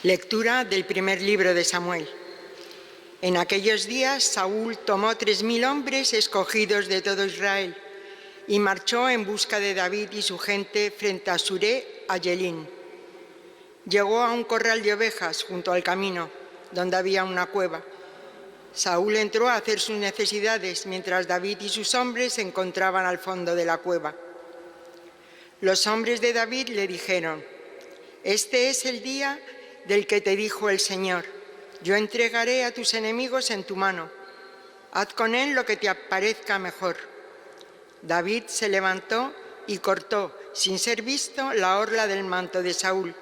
Lectura del primer libro de Samuel. En aquellos días Saúl tomó 3000 hombres escogidos de todo Israel y marchó en busca de David y su gente frente a Suré a Yelín. Llegó a un corral de ovejas junto al camino, donde había una cueva. Saúl entró a hacer sus necesidades mientras David y sus hombres se encontraban al fondo de la cueva. Los hombres de David le dijeron: «Este es el día del que te dijo el Señor: yo entregaré a tus enemigos en tu mano. Haz con él lo que te parezca mejor». David se levantó y cortó, sin ser visto, la orla del manto de Saúl.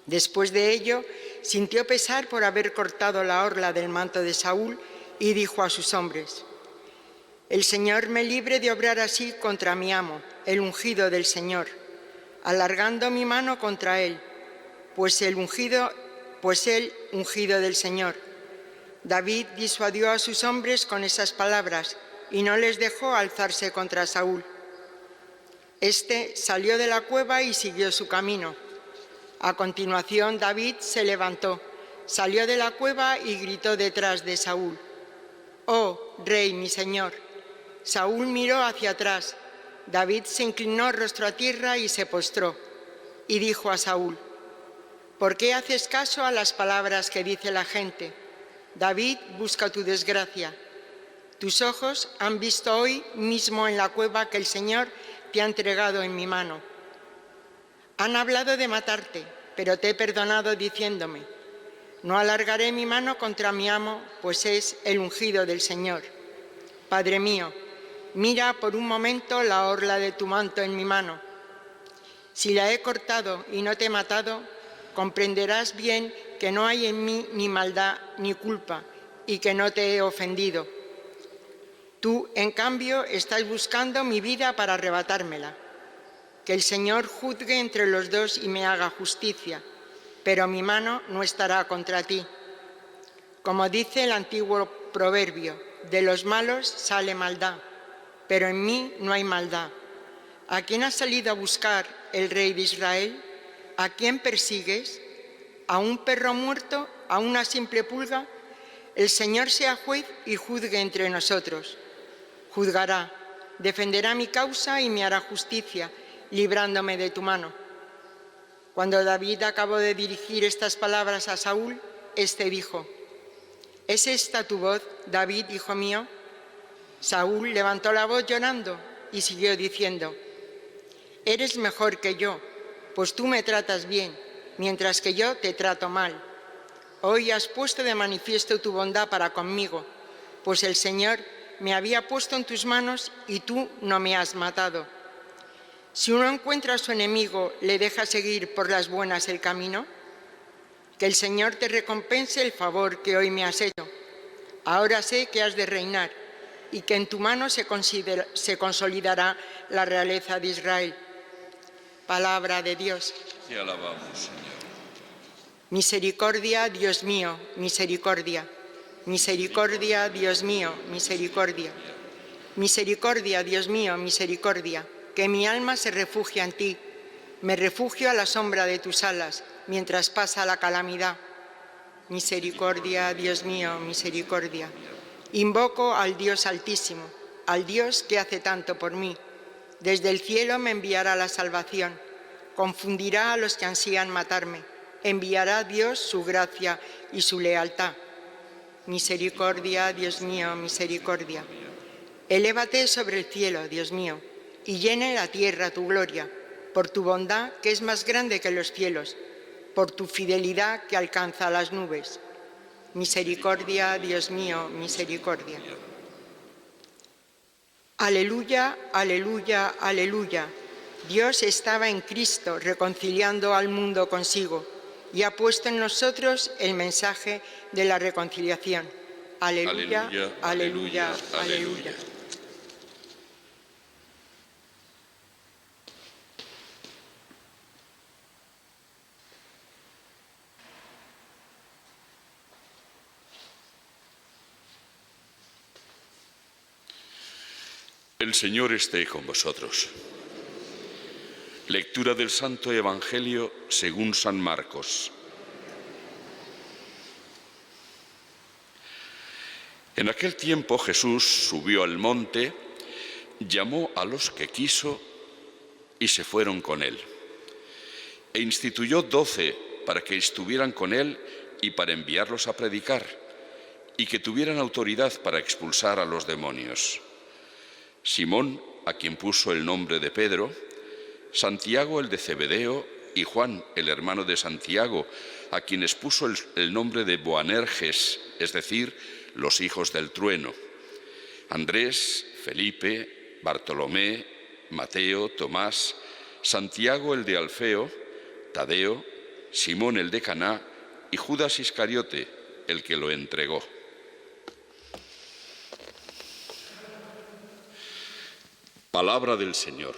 Después de ello, sintió pesar por haber cortado la orla del manto de Saúl y dijo a sus hombres: «El Señor me libre de obrar así contra mi amo, el ungido del Señor, alargando mi mano contra él, pues el ungido del Señor». David disuadió a sus hombres con esas palabras y no les dejó alzarse contra Saúl. Este salió de la cueva y siguió su camino. A continuación David se levantó, salió de la cueva y gritó detrás de Saúl: «¡Oh, rey, mi señor!». Saúl miró hacia atrás. David se inclinó rostro a tierra y se postró, y dijo a Saúl: «¿Por qué haces caso a las palabras que dice la gente? David busca tu desgracia. Tus ojos han visto hoy mismo en la cueva que el Señor te ha entregado en mi mano. Han hablado de matarte, pero te he perdonado diciéndome: no alargaré mi mano contra mi amo, pues es el ungido del Señor. Padre mío, mira por un momento la orla de tu manto en mi mano. Si la he cortado y no te he matado, comprenderás bien que no hay en mí ni maldad ni culpa y que no te he ofendido. Tú, en cambio, estás buscando mi vida para arrebatármela. Que el Señor juzgue entre los dos y me haga justicia, pero mi mano no estará contra ti. Como dice el antiguo proverbio: de los malos sale maldad, pero en mí no hay maldad. ¿A quién has salido a buscar, el rey de Israel? ¿A quién persigues? ¿A un perro muerto? ¿A una simple pulga? El Señor sea juez y juzgue entre nosotros. Juzgará, defenderá mi causa y me hará justicia, librándome de tu mano». Cuando David acabó de dirigir estas palabras a Saúl, éste dijo: «¿Es esta tu voz, David, hijo mío?». Saúl levantó la voz llorando y siguió diciendo: «Eres mejor que yo, pues tú me tratas bien, mientras que yo te trato mal. Hoy has puesto de manifiesto tu bondad para conmigo, pues el Señor me había puesto en tus manos y tú no me has matado. Si uno encuentra a su enemigo, ¿le deja seguir por las buenas el camino? Que el Señor te recompense el favor que hoy me has hecho. Ahora sé que has de reinar y que en tu mano se consolidará la realeza de Israel». Palabra de Dios. Te alabamos, Señor. Misericordia, Dios mío, misericordia. Misericordia, Dios mío, misericordia. Misericordia, Dios mío, misericordia. Que mi alma se refugia en ti. Me refugio a la sombra de tus alas, mientras pasa la calamidad. Misericordia, Dios mío, misericordia. Invoco al Dios Altísimo, al Dios que hace tanto por mí. Desde el cielo me enviará la salvación. Confundirá a los que ansían matarme. Enviará Dios su gracia y su lealtad. Misericordia, Dios mío, misericordia. Elévate sobre el cielo, Dios mío, y llene la tierra tu gloria, por tu bondad que es más grande que los cielos, por tu fidelidad que alcanza las nubes. Misericordia, Dios mío, misericordia. Aleluya, aleluya, aleluya. Dios estaba en Cristo reconciliando al mundo consigo y ha puesto en nosotros el mensaje de la reconciliación. Aleluya, aleluya, aleluya, aleluya. El Señor esté con vosotros. Lectura del Santo Evangelio según San Marcos. En aquel tiempo Jesús subió al monte, llamó a los que quiso y se fueron con él. E instituyó 12 para que estuvieran con él y para enviarlos a predicar, y que tuvieran autoridad para expulsar a los demonios. Simón, a quien puso el nombre de Pedro, Santiago el de Zebedeo y Juan, el hermano de Santiago, a quienes puso el nombre de Boanerges, es decir, los hijos del trueno, Andrés, Felipe, Bartolomé, Mateo, Tomás, Santiago el de Alfeo, Tadeo, Simón el de Caná y Judas Iscariote, el que lo entregó. Palabra del Señor.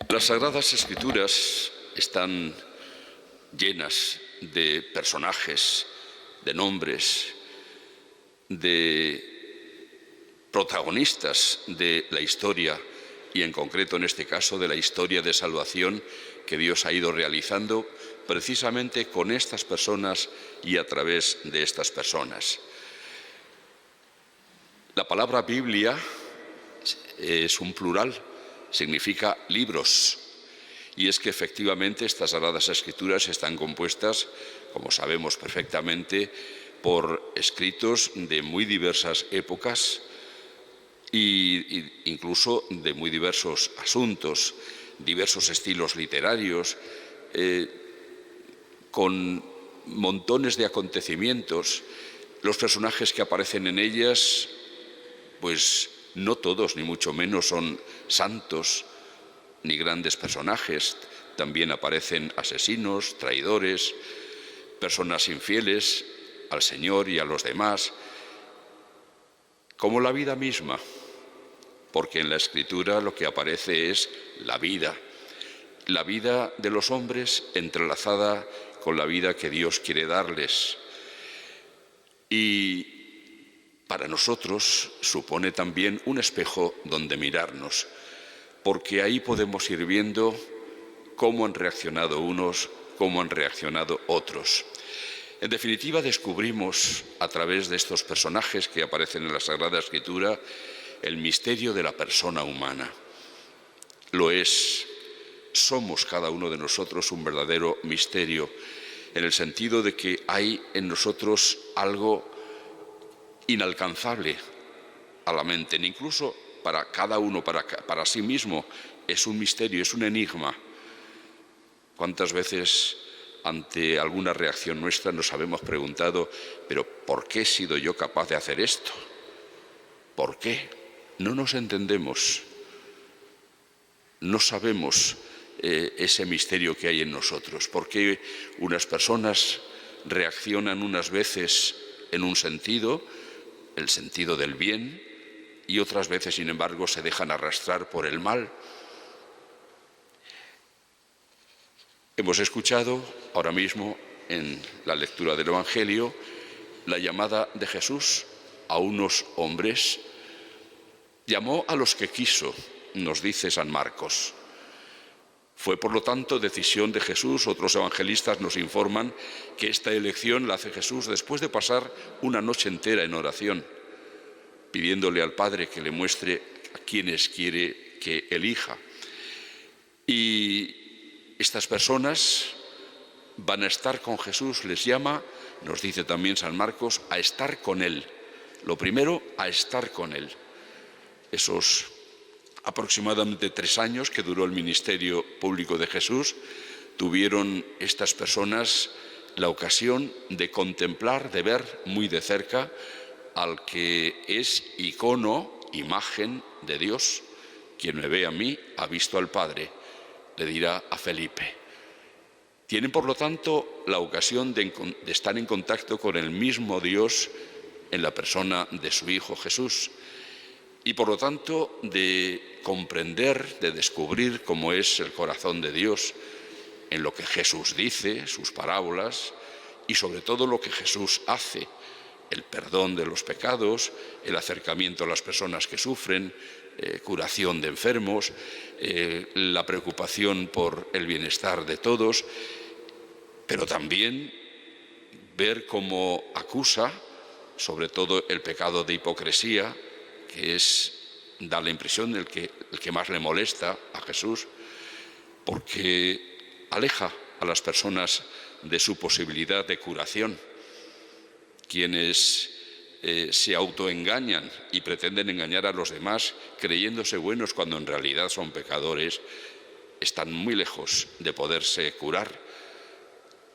Las Sagradas Escrituras están llenas de personajes, de nombres, de protagonistas de la historia y en concreto en este caso de la historia de salvación que Dios ha ido realizando precisamente con estas personas y a través de estas personas. La palabra Biblia es un plural, significa libros, y es que efectivamente estas Sagradas Escrituras están compuestas, como sabemos perfectamente, por escritos de muy diversas épocas e incluso de muy diversos asuntos, diversos estilos literarios, con montones de acontecimientos. Los personajes que aparecen en ellas, pues no todos, ni mucho menos, son santos ni grandes personajes. También aparecen asesinos, traidores, personas infieles al Señor y a los demás, como la vida misma, porque en la Escritura lo que aparece es la vida de los hombres entrelazada con la vida que Dios quiere darles. Y para nosotros supone también un espejo donde mirarnos, porque ahí podemos ir viendo cómo han reaccionado unos, cómo han reaccionado otros. En definitiva, descubrimos a través de estos personajes que aparecen en la Sagrada Escritura el misterio de la persona humana. Lo es. Somos cada uno de nosotros un verdadero misterio, en el sentido de que hay en nosotros algo inalcanzable a la mente, incluso para cada uno, para sí mismo, es un misterio, es un enigma. ¿Cuántas veces ante alguna reacción nuestra nos habemos preguntado, pero ¿por qué he sido yo capaz de hacer esto? ¿Por qué? No nos entendemos, no sabemos ese misterio que hay en nosotros. ¿Por qué unas personas reaccionan unas veces en un sentido, el sentido del bien, y otras veces, sin embargo, se dejan arrastrar por el mal? Hemos escuchado ahora mismo en la lectura del Evangelio la llamada de Jesús a unos hombres. Llamó a los que quiso, nos dice San Marcos. Fue, por lo tanto, decisión de Jesús. Otros evangelistas nos informan que esta elección la hace Jesús después de pasar una noche entera en oración, pidiéndole al Padre que le muestre a quienes quiere que elija. Y estas personas van a estar con Jesús, les llama, nos dice también San Marcos, a estar con Él. Lo primero, a estar con Él. Esos aproximadamente 3 años que duró el ministerio público de Jesús, tuvieron estas personas la ocasión de contemplar, de ver muy de cerca al que es icono, imagen de Dios. Quien me ve a mí ha visto al Padre, le dirá a Felipe. Tienen, por lo tanto, la ocasión de estar en contacto con el mismo Dios en la persona de su Hijo Jesús, y por lo tanto de comprender, de descubrir cómo es el corazón de Dios en lo que Jesús dice, sus parábolas, y sobre todo lo que Jesús hace el perdón de los pecados, el acercamiento a las personas que sufren, curación de enfermos, la preocupación por el bienestar de todos, pero también ver cómo acusa, sobre todo el pecado de hipocresía, que da la impresión el que más le molesta a Jesús, porque aleja a las personas de su posibilidad de curación. Quienes se autoengañan y pretenden engañar a los demás creyéndose buenos cuando en realidad son pecadores, están muy lejos de poderse curar.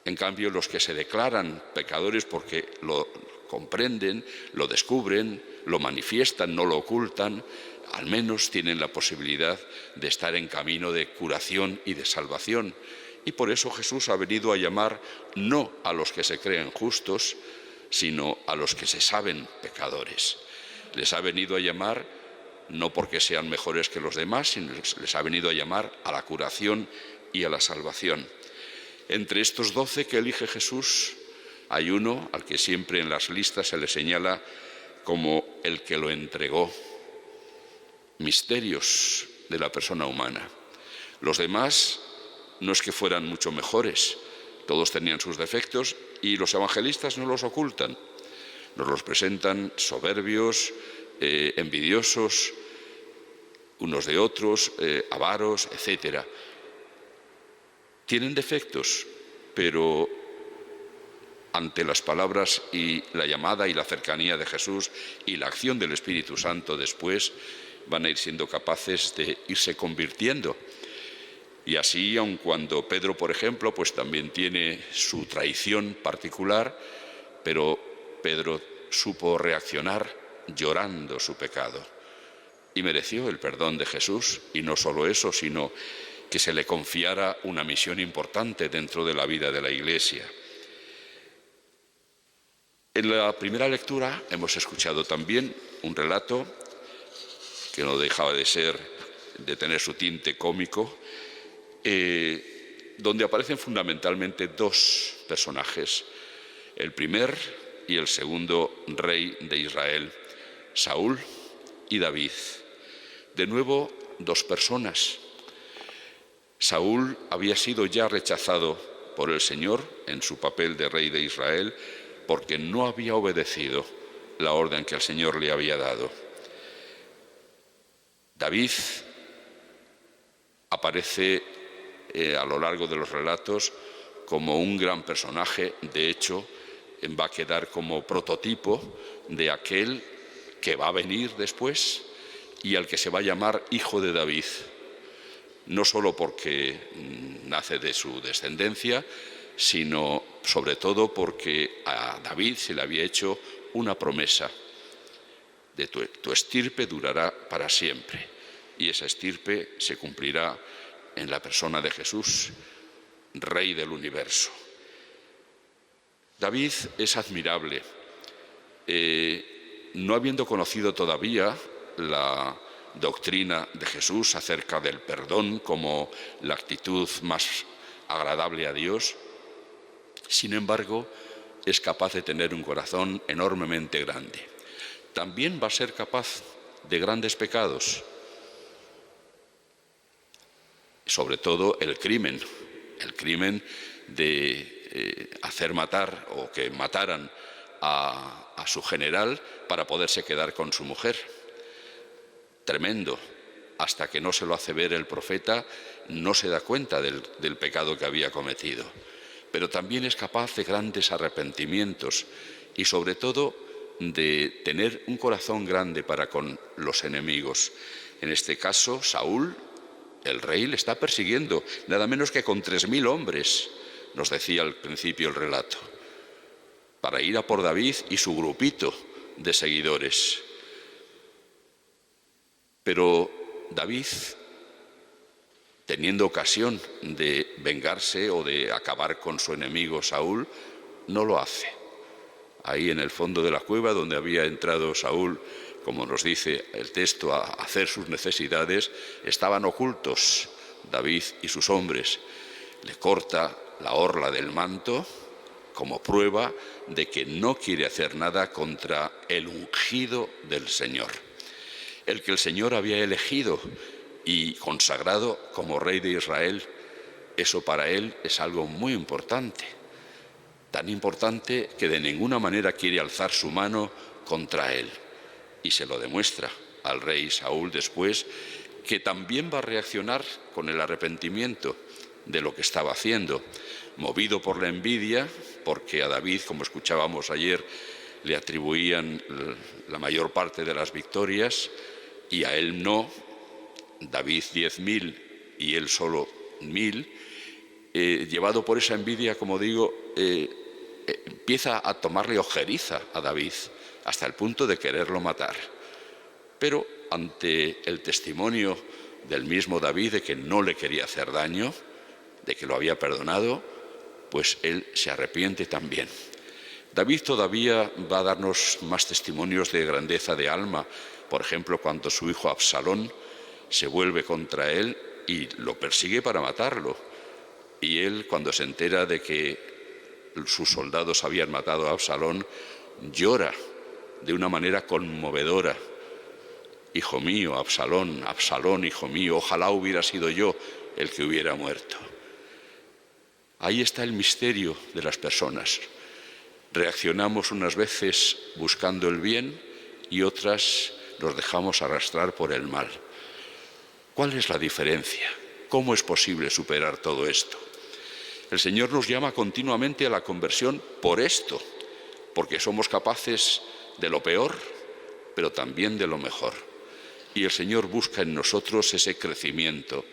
En cambio, los que se declaran pecadores porque lo comprenden, lo descubren, lo manifiestan, no lo ocultan, al menos tienen la posibilidad de estar en camino de curación y de salvación. Y por eso Jesús ha venido a llamar no a los que se creen justos, sino a los que se saben pecadores. Les ha venido a llamar no porque sean mejores que los demás, sino les ha venido a llamar a la curación y a la salvación. Entre estos 12 que elige Jesús, hay uno al que siempre en las listas se le señala como el que lo entregó. Misterios de la persona humana. Los demás no es que fueran mucho mejores, todos tenían sus defectos y los evangelistas no los ocultan, nos los presentan soberbios, envidiosos, unos de otros, avaros, etc. Tienen defectos, pero ante las palabras y la llamada y la cercanía de Jesús y la acción del Espíritu Santo después, van a ir siendo capaces de irse convirtiendo. Y así, aun cuando Pedro, por ejemplo, pues también tiene su traición particular, pero Pedro supo reaccionar llorando su pecado y mereció el perdón de Jesús, y no solo eso, sino que se le confiara una misión importante dentro de la vida de la Iglesia. En la primera lectura hemos escuchado también un relato que no dejaba de tener su tinte cómico, donde aparecen fundamentalmente dos personajes, el primer y el segundo rey de Israel, Saúl y David. De nuevo, dos personas. Saúl había sido ya rechazado por el Señor en su papel de rey de Israel porque no había obedecido la orden que el Señor le había dado. David aparece a lo largo de los relatos como un gran personaje. De hecho, va a quedar como prototipo de aquel que va a venir después y al que se va a llamar Hijo de David, no solo porque nace de su descendencia, sino sobre todo porque a David se le había hecho una promesa: de tu estirpe durará para siempre, y esa estirpe se cumplirá en la persona de Jesús, Rey del universo. David es admirable. No habiendo conocido todavía la doctrina de Jesús acerca del perdón como la actitud más agradable a Dios, sin embargo, es capaz de tener un corazón enormemente grande. También va a ser capaz de grandes pecados, sobre todo el crimen de hacer matar o que mataran a su general para poderse quedar con su mujer. Tremendo. Hasta que no se lo hace ver el profeta, no se da cuenta del pecado que había cometido. Pero también es capaz de grandes arrepentimientos y sobre todo de tener un corazón grande para con los enemigos. En este caso, Saúl, el rey, le está persiguiendo, nada menos que con 3.000 hombres, nos decía al principio el relato, para ir a por David y su grupito de seguidores. Pero David, teniendo ocasión de vengarse o de acabar con su enemigo Saúl, no lo hace. Ahí en el fondo de la cueva donde había entrado Saúl, como nos dice el texto, a hacer sus necesidades, estaban ocultos David y sus hombres. Le corta la orla del manto como prueba de que no quiere hacer nada contra el ungido del Señor, el que el Señor había elegido y consagrado como rey de Israel. Eso para él es algo muy importante, tan importante que de ninguna manera quiere alzar su mano contra él. Y se lo demuestra al rey Saúl después, que también va a reaccionar con el arrepentimiento de lo que estaba haciendo, movido por la envidia, porque a David, como escuchábamos ayer, le atribuían la mayor parte de las victorias y a él no. David 10.000 y él solo 1.000, llevado por esa envidia, como digo, empieza a tomarle ojeriza a David hasta el punto de quererlo matar. Pero ante el testimonio del mismo David de que no le quería hacer daño, de que lo había perdonado, pues él se arrepiente también. David todavía va a darnos más testimonios de grandeza de alma, por ejemplo, cuando su hijo Absalón se vuelve contra él y lo persigue para matarlo. Y él, cuando se entera de que sus soldados habían matado a Absalón, llora de una manera conmovedora. Hijo mío, Absalón, Absalón, hijo mío, ojalá hubiera sido yo el que hubiera muerto. Ahí está el misterio de las personas. Reaccionamos unas veces buscando el bien y otras nos dejamos arrastrar por el mal. ¿Cuál es la diferencia? ¿Cómo es posible superar todo esto? El Señor nos llama continuamente a la conversión por esto, porque somos capaces de lo peor, pero también de lo mejor. Y el Señor busca en nosotros ese crecimiento,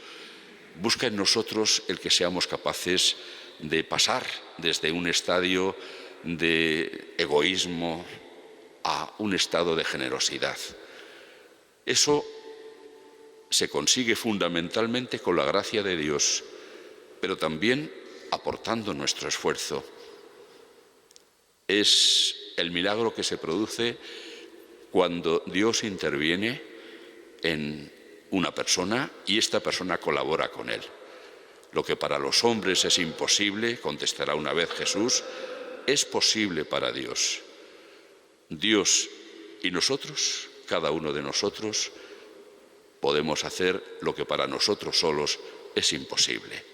busca en nosotros el que seamos capaces de pasar desde un estadio de egoísmo a un estado de generosidad. Eso se consigue fundamentalmente con la gracia de Dios, pero también aportando nuestro esfuerzo. Es el milagro que se produce cuando Dios interviene en una persona y esta persona colabora con él. Lo que para los hombres es imposible, contestará una vez Jesús, es posible para Dios. Dios y nosotros, cada uno de nosotros, podemos hacer lo que para nosotros solos es imposible.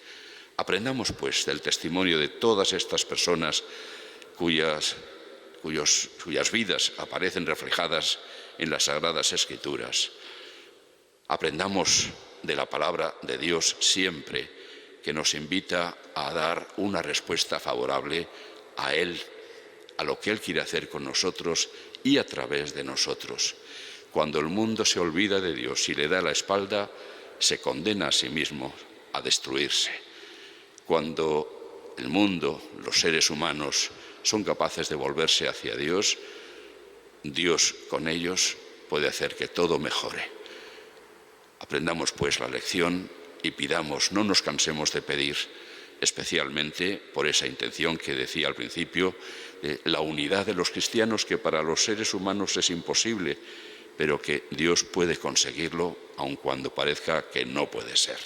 Aprendamos, pues, del testimonio de todas estas personas cuyas vidas aparecen reflejadas en las Sagradas Escrituras. Aprendamos de la palabra de Dios siempre, que nos invita a dar una respuesta favorable a Él, a lo que Él quiere hacer con nosotros y a través de nosotros. Cuando el mundo se olvida de Dios y le da la espalda, se condena a sí mismo a destruirse. Cuando el mundo, los seres humanos, son capaces de volverse hacia Dios, Dios con ellos puede hacer que todo mejore. Aprendamos pues la lección y pidamos, no nos cansemos de pedir, especialmente por esa intención que decía al principio, de la unidad de los cristianos, que para los seres humanos es imposible, pero que Dios puede conseguirlo aun cuando parezca que no puede ser.